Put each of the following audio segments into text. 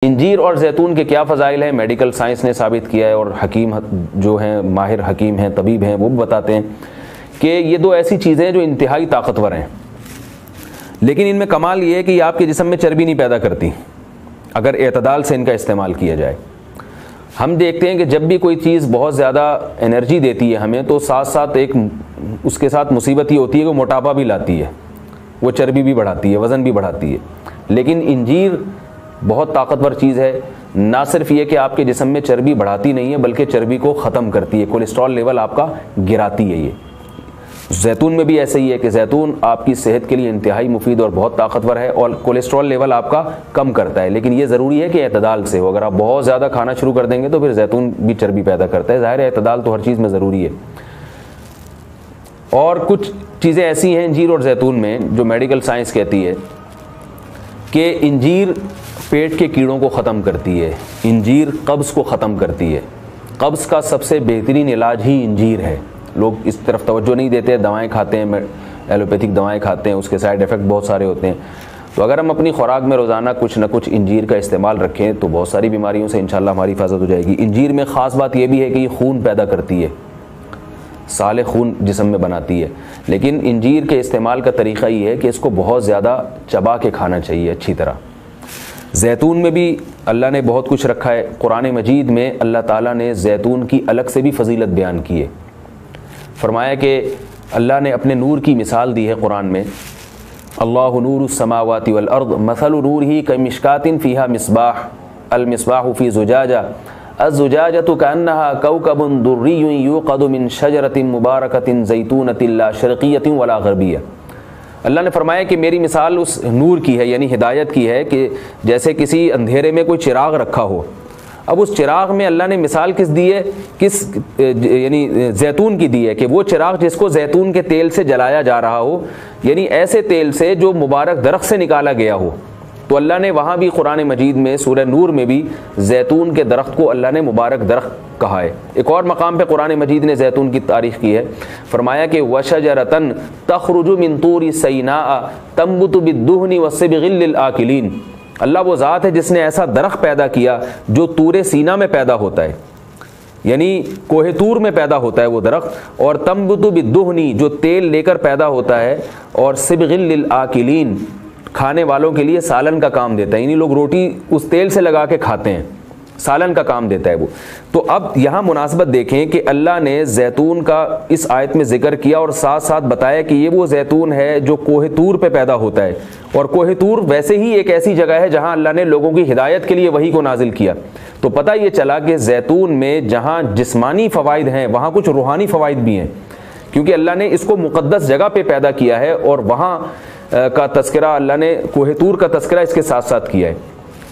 انجیر اور زیتون کے کیا فضائل ہیں میڈیکل سائنس نے ثابت کیا ہے، اور حکیم جو ہیں، ماہر حکیم ہیں، طبیب ہیں، وہ بھی بتاتے ہیں کہ یہ دو ایسی چیزیں ہیں جو انتہائی طاقتور ہیں، لیکن ان میں کمال یہ ہے کہ یہ آپ کے جسم میں چربی نہیں پیدا کرتی اگر اعتدال سے ان کا استعمال کیا جائے۔ ہم دیکھتے ہیں کہ جب بھی کوئی چیز بہت زیادہ انرجی دیتی ہے ہمیں، تو ساتھ ساتھ ایک اس کے ساتھ مصیبت یہ ہوتی ہے کہ وہ موٹاپا بھی لاتی ہے، وہ چربی بھی بڑھاتی ہے، وزن بھی بڑھاتی ہے۔ لیکن انجیر بہت طاقتور چیز ہے، نہ صرف یہ کہ آپ کے جسم میں چربی بڑھاتی نہیں ہے بلکہ چربی کو ختم کرتی ہے، کولیسٹرول لیول آپ کا گراتی ہے۔ یہ زیتون میں بھی ایسا ہی ہے کہ زیتون آپ کی صحت کے لیے انتہائی مفید اور بہت طاقتور ہے، اور کولیسٹرول لیول آپ کا کم کرتا ہے، لیکن یہ ضروری ہے کہ اعتدال سے ہو۔ اگر آپ بہت زیادہ کھانا شروع کر دیں گے تو پھر زیتون بھی چربی پیدا کرتا ہے، ظاہر ہے اعتدال تو ہر چیز میں ضروری ہے۔ اور کچھ چیزیں ایسی ہیں انجیر اور زیتون میں جو میڈیکل سائنس کہتی ہے کہ انجیر پیٹ کے کیڑوں کو ختم کرتی ہے، انجیر قبض کو ختم کرتی ہے، قبض کا سب سے بہترین علاج ہی انجیر ہے۔ لوگ اس طرف توجہ نہیں دیتے، دوائیں کھاتے ہیں، ایلوپیتھک دوائیں کھاتے ہیں، اس کے سائیڈ ایفیکٹ بہت سارے ہوتے ہیں۔ تو اگر ہم اپنی خوراک میں روزانہ کچھ نہ کچھ انجیر کا استعمال رکھیں تو بہت ساری بیماریوں سے انشاءاللہ ہماری حفاظت ہو جائے گی۔ انجیر میں خاص بات یہ بھی ہے کہ یہ خون پیدا کرتی ہے، سالے خون جسم میں بناتی ہے، لیکن انجیر کے استعمال کا طریقہ یہ ہے کہ اس کو بہت زیادہ چبا کے کھانا چاہیے اچھی طرح۔ زیتون میں بھی اللہ نے بہت کچھ رکھا ہے، قرآن مجید میں اللہ تعالیٰ نے زیتون کی الگ سے بھی فضیلت بیان کی ہے۔ فرمایا کہ اللہ نے اپنے نور کی مثال دی ہے قرآن میں، اللہ نور السماوات والارض مثل نورہ کمشکات فیہا مصباح المصباح فی زجاجہ الزجاجۃ کأنہا کوکب دری یوقد من شجرۃ مبارکۃ زیتونۃ لا شرقیۃ ولا غربیہ۔ اللہ نے فرمایا کہ میری مثال اس نور کی ہے، یعنی ہدایت کی ہے، کہ جیسے کسی اندھیرے میں کوئی چراغ رکھا ہو۔ اب اس چراغ میں اللہ نے مثال کس دی ہے، یعنی زیتون کی دی ہے، کہ وہ چراغ جس کو زیتون کے تیل سے جلایا جا رہا ہو، یعنی ایسے تیل سے جو مبارک درخت سے نکالا گیا ہو۔ تو اللہ نے وہاں بھی قرآن مجید میں سورہ نور میں بھی زیتون کے درخت کو اللہ نے مبارک درخت کہا ہے۔ ایک اور مقام پہ قرآن مجید نے زیتون کی تعریف کی ہے، فرمایا کہ وَشَجَرَةً تَخْرُجُ مِن طُورِ سَيْنَاءَ تَنبُتُ بِالدُّهْنِ وَالصِّبْغِ لِلْآكِلِينَ۔ اللہ وہ ذات ہے جس نے ایسا درخت پیدا کیا جو طور سینا میں پیدا ہوتا ہے، یعنی کوہ طور میں پیدا ہوتا ہے وہ درخت، اور تنبت بالدہن جو تیل لے کر پیدا ہوتا ہے، اور صبغ للآکلین کھانے والوں کے لیے سالن کا کام دیتا ہے، یعنی لوگ روٹی اس تیل سے لگا کے کھاتے ہیں، سالن کا کام دیتا ہے وہ۔ تو اب یہاں مناسبت دیکھیں کہ اللہ نے زیتون کا اس آیت میں ذکر کیا اور ساتھ ساتھ بتایا کہ یہ وہ زیتون ہے جو کوہ طور پہ پیدا ہوتا ہے، اور کوہ طور ویسے ہی ایک ایسی جگہ ہے جہاں اللہ نے لوگوں کی ہدایت کے لیے وحی کو نازل کیا۔ تو پتہ یہ چلا کہ زیتون میں جہاں جسمانی فوائد ہیں وہاں کچھ روحانی فوائد بھی ہیں، کیونکہ اللہ نے اس کو مقدس جگہ پہ پیدا کیا ہے، اور وہاں کا تذکرہ اللہ نے کوہ طور کا تذکرہ اس کے ساتھ ساتھ کیا ہے۔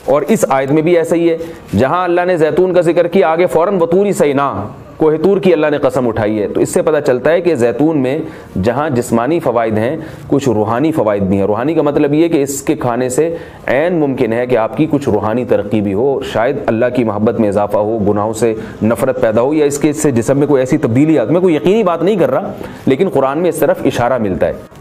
اور اس آیت میں بھی ایسا ہی ہے، جہاں اللہ نے زیتون کا ذکر کیا آگے فوراً وطور سینا کوہ طور کی اللہ نے قسم اٹھائی ہے۔ تو اس سے پتہ چلتا ہے کہ زیتون میں جہاں جسمانی فوائد ہیں کچھ روحانی فوائد بھی ہیں۔ روحانی کا مطلب یہ کہ اس کے کھانے سے عین ممکن ہے کہ آپ کی کچھ روحانی ترقی بھی ہو، شاید اللہ کی محبت میں اضافہ ہو، گناہوں سے نفرت پیدا ہو، یا اس کے سے جسم میں کوئی ایسی تبدیلی آتی ہے۔ میں کوئی یقینی بات نہیں کر رہا، لیکن قرآن میں اس طرف اشارہ ملتا ہے۔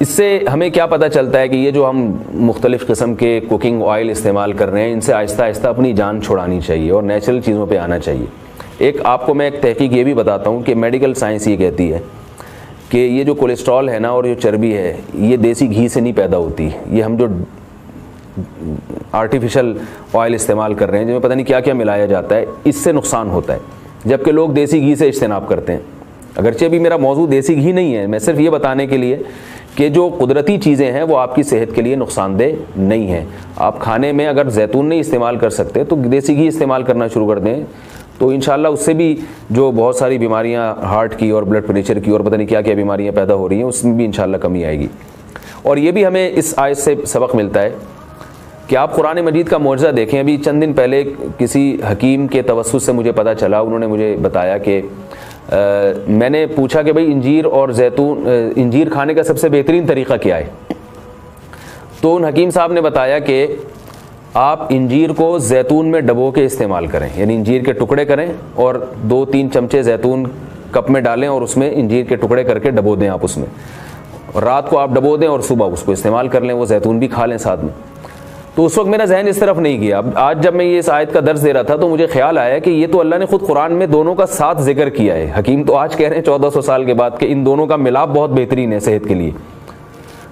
اس سے ہمیں کیا پتہ چلتا ہے کہ یہ جو ہم مختلف قسم کے کوکنگ آئل استعمال کر رہے ہیں، ان سے آہستہ آہستہ اپنی جان چھڑانی چاہیے اور نیچرل چیزوں پہ آنا چاہیے۔ ایک آپ کو میں ایک تحقیق یہ بھی بتاتا ہوں کہ میڈیکل سائنس یہ کہتی ہے کہ یہ جو کولیسٹرول ہے نا اور جو چربی ہے یہ دیسی گھی سے نہیں پیدا ہوتی، یہ ہم جو آرٹیفیشل آئل استعمال کر رہے ہیں جن میں پتہ نہیں کیا کیا ملایا جاتا ہے، اس سے نقصان ہوتا ہے، جبکہ لوگ دیسی گھی سے اجتناب کرتے ہیں۔ اگرچہ بھی میرا موضوع دیسی گھی نہیں ہے، میں صرف یہ بتانے کے لیے کہ جو قدرتی چیزیں ہیں وہ آپ کی صحت کے لیے نقصان دہ نہیں ہیں۔ آپ کھانے میں اگر زیتون نہیں استعمال کر سکتے تو دیسی گھی استعمال کرنا شروع کر دیں، تو انشاءاللہ اس سے بھی جو بہت ساری بیماریاں ہارٹ کی اور بلڈ پریشر کی اور پتہ نہیں کیا کیا بیماریاں پیدا ہو رہی ہیں اس میں بھی انشاءاللہ کمی آئے گی۔ اور یہ بھی ہمیں اس آیت سے سبق ملتا ہے کہ آپ قرآن مجید کا معجزہ دیکھیں۔ ابھی چند دن پہلے کسی حکیم کے توسط سے مجھے پتہ چلا، انہوں نے مجھے بتایا کہ میں نے پوچھا کہ بھئی انجیر اور زیتون، انجیر کھانے کا سب سے بہترین طریقہ کیا ہے؟ تو ان حکیم صاحب نے بتایا کہ آپ انجیر کو زیتون میں ڈبو کے استعمال کریں، یعنی انجیر کے ٹکڑے کریں اور 2-3 چمچے زیتون کپ میں ڈالیں اور اس میں انجیر کے ٹکڑے کر کے ڈبو دیں آپ اس میں، اور رات کو آپ ڈبو دیں اور صبح اس کو استعمال کر لیں، وہ زیتون بھی کھا لیں ساتھ میں۔ تو اس وقت میرا ذہن اس طرف نہیں گیا. اب آج جب میں یہ اس آیت کا درس دے رہا تھا تو مجھے خیال آیا کہ یہ تو اللہ نے خود قرآن میں دونوں کا ساتھ ذکر کیا ہے. حکیم تو آج کہہ رہے ہیں 1400 سال کے بعد کہ ان دونوں کا ملاپ بہت بہترین ہے صحت کے لیے.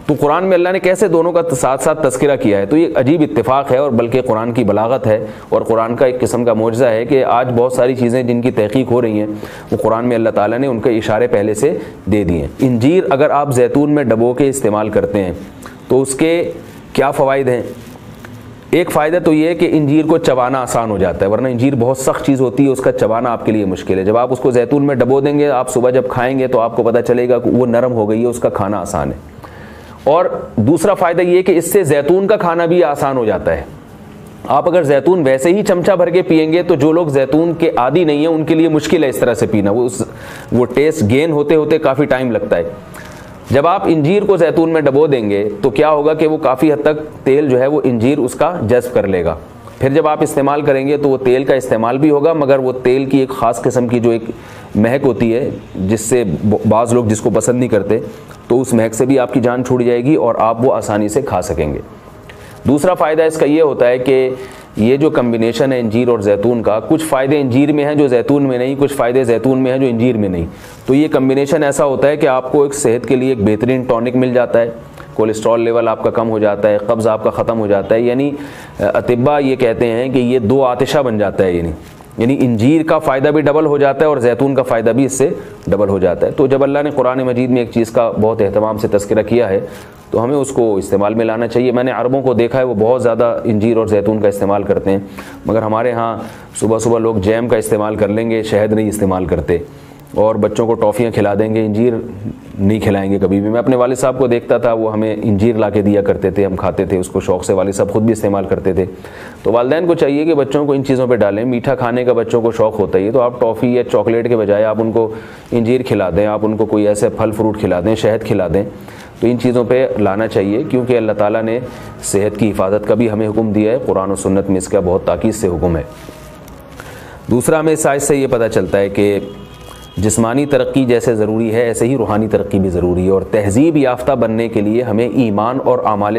تو قرآن میں اللہ نے کیسے دونوں کا ساتھ ساتھ تذکرہ کیا ہے؟ تو یہ عجیب اتفاق ہے، اور بلکہ قرآن کی بلاغت ہے اور قرآن کا ایک قسم کا معجزہ ہے کہ آج بہت ساری چیزیں جن کی تحقیق ہو رہی ہیں وہ قرآن میں اللہ تعالیٰ نے ان کے اشارے پہلے سے دے دیے ہیں. انجیر اگر آپ زیتون میں ڈبو کے استعمال کرتے ہیں تو اس کے کیا فوائد ہیں؟ ایک فائدہ تو یہ ہے کہ انجیر کو چبانا آسان ہو جاتا ہے، ورنہ انجیر بہت سخت چیز ہوتی ہے، اس کا چبانا آپ کے لیے مشکل ہے. جب آپ اس کو زیتون میں ڈبو دیں گے، آپ صبح جب کھائیں گے تو آپ کو پتہ چلے گا کہ وہ نرم ہو گئی ہے، اس کا کھانا آسان ہے. اور دوسرا فائدہ یہ کہ اس سے زیتون کا کھانا بھی آسان ہو جاتا ہے. آپ اگر زیتون ویسے ہی چمچہ بھر کے پئیں گے تو جو لوگ زیتون کے عادی نہیں ہیں ان کے لیے مشکل ہے اس طرح سے پینا، وہ ٹیسٹ گین ہوتے ہوتے کافی ٹائم لگتا ہے. جب آپ انجیر کو زیتون میں ڈبو دیں گے تو کیا ہوگا کہ وہ کافی حد تک تیل جو ہے وہ انجیر اس کا جذب کر لے گا. پھر جب آپ استعمال کریں گے تو وہ تیل کا استعمال بھی ہوگا، مگر وہ تیل کی ایک خاص قسم کی جو ایک مہک ہوتی ہے جس سے بعض لوگ جس کو پسند نہیں کرتے، تو اس مہک سے بھی آپ کی جان چھوٹ جائے گی اور آپ وہ آسانی سے کھا سکیں گے. دوسرا فائدہ اس کا یہ ہوتا ہے کہ یہ جو کمبینیشن ہے انجیر اور زیتون کا، کچھ فائدے انجیر میں ہیں جو زیتون میں نہیں، کچھ فائدے زیتون میں ہیں جو انجیر میں نہیں. تو یہ کمبینیشن ایسا ہوتا ہے کہ آپ کو ایک صحت کے لیے ایک بہترین ٹونک مل جاتا ہے، کولیسٹرول لیول آپ کا کم ہو جاتا ہے، قبض آپ کا ختم ہو جاتا ہے. یعنی اطباء یہ کہتے ہیں کہ یہ دو آتشہ بن جاتا ہے. یعنی انجیر کا فائدہ بھی ڈبل ہو جاتا ہے اور زیتون کا فائدہ بھی اس سے ڈبل ہو جاتا ہے. تو جب اللہ نے قرآن مجید میں ایک چیز کا بہت اہتمام سے تذکرہ کیا ہے تو ہمیں اس کو استعمال میں لانا چاہیے. میں نے عربوں کو دیکھا ہے وہ بہت زیادہ انجیر اور زیتون کا استعمال کرتے ہیں، مگر ہمارے ہاں صبح صبح لوگ جیم کا استعمال کر لیں گے، شہد نہیں استعمال کرتے، اور بچوں کو ٹافیاں کھلا دیں گے، انجیر نہیں کھلائیں گے کبھی بھی. میں اپنے والد صاحب کو دیکھتا تھا، وہ ہمیں انجیر لا کے دیا کرتے تھے، ہم کھاتے تھے اس کو شوق سے، والد صاحب خود بھی استعمال کرتے تھے. تو والدین کو چاہیے کہ بچوں کو ان چیزوں پہ ڈالیں. میٹھا کھانے کا بچوں کو شوق ہوتا ہے تو آپ ٹافی یا چاکلیٹ کے بجائے آپ ان کو انجیر کھلا دیں، آپ ان کو کوئی ایسے پھل فروٹ کھلا دیں، شہد کھلا دیں. تو ان چیزوں پہ لانا چاہیے کیونکہ اللہ تعالیٰ نے صحت کی حفاظت کا بھی ہمیں حکم دیا ہے، قرآن و سنت میں اس کا بہت تاکید سے حکم ہے. دوسرا ہمیں اس آیت سے یہ پتہ چلتا ہے کہ جسمانی ترقی جیسے ضروری ہے ایسے ہی روحانی ترقی بھی ضروری ہے، اور تہذیب یافتہ بننے کے لیے ہمیں ایمان اور اعمال